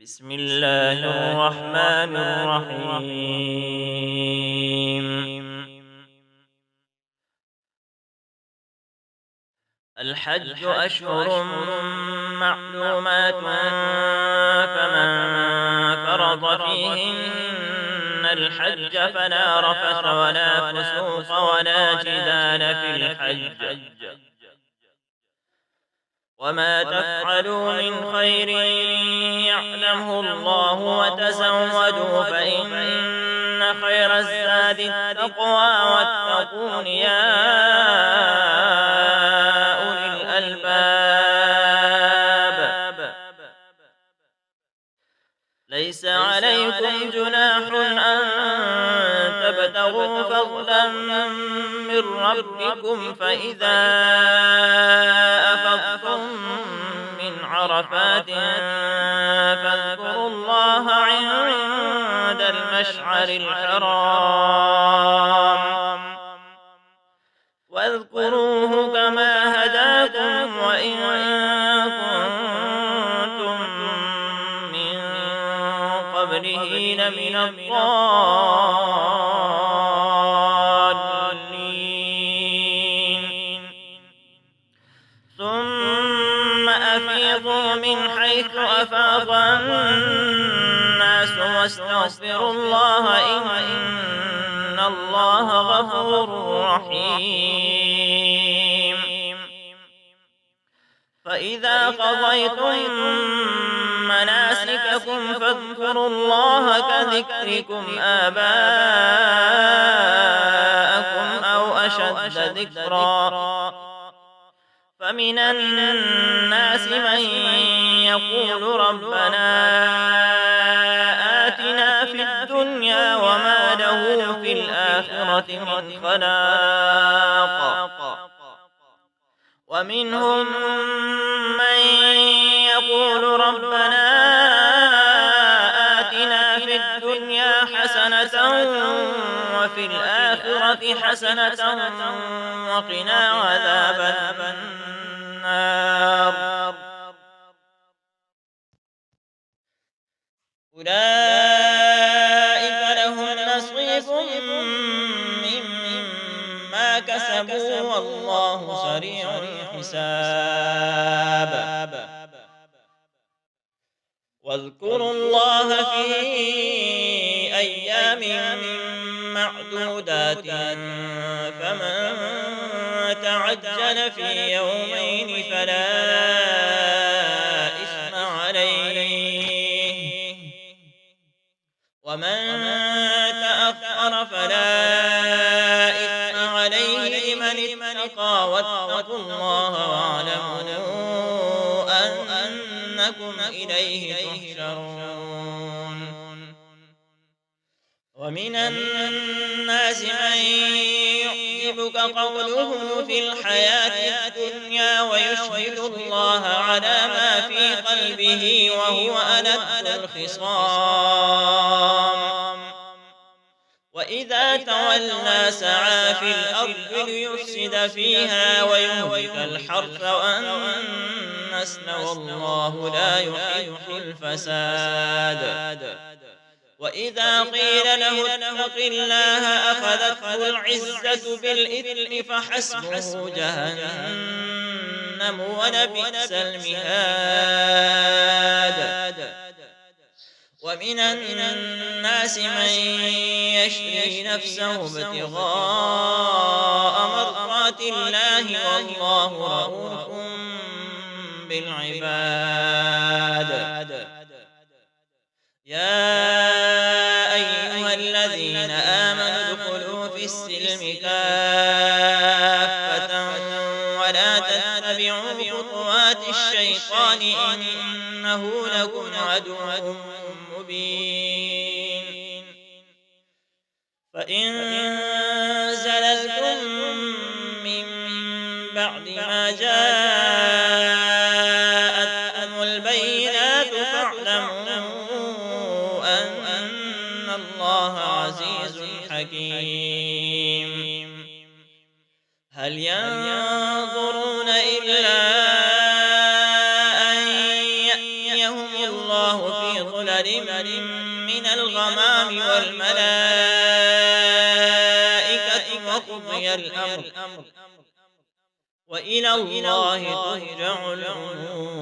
بسم الله الرحمن الرحيم. الحج أشهر معلومات، فمن فرض فيهن الحج فلا رفث ولا فسوق ولا جدال في الحج، وما تفعلوا من خير يعلمه الله، وتزودوا فإن خير الزاد التقوى، واتقون يا أولي الألباب. ليس عليكم جناح أن تبتغوا فضلا من ربكم، فإذا أفضتم من عرفات فاذكروا الله عند المشعر الحرام، واذكروه كما هداكم وإن كنتم من قبله لمن الضالين. ثم أفيضوا من حيث أفاض الناس واستغفروا الله إن الله غفور رحيم. فإذا قضيتم مناسككم فاذكروا الله كذكركم آباءكم أو أشد ذكرا. فمن الناس من يقول ربنا آتنا في الدنيا وما له في الآخرة من خلاق، ومنهم من يقول ربنا آتنا في الدنيا حسنة وفي الآخرة حسنة وقنا عذاب النار. أولئك لهم نصيب مما كسبوا والله سريع الحساب. واذكروا الله في أيام معدودات، فمن تعجل في يومين فلا إثم عليه، ومن تأخر فلا إثم عليه لمن اتقى. واتقوا الله واعلموا أنكم إليه تحشرون. ومن الناس من يعجبك قوله في الحياة الدنيا ويشهد الله على ما في قلبه وهو ألد الخصام، وإذا تولى سعى في الأرض ليفسد فيها ويهلك الحرث والنسل والله لا يحب الفساد. وإذا قيل له اتق الله أخذته العزة بالإثم فحسبه جهنم ولبئس المهاد. ومن الناس من يشري نفسه ابتغاء مرضات الله والله رؤوف بالعباد. يا أيها الذين آمنوا ادخلوا في السلم كافة ولا تتبعوا خطوات الشيطان إنه لكم عدو مبين. فإن زللتم من بعد ما جاءتكم البينات فاعلموا أن الله عزيز حكيم. هل ينظرون إلا أن يأتيهم الله في ظلل من الغمام والملائكة وقضي الأمر وإلى الله ترجع الأمور.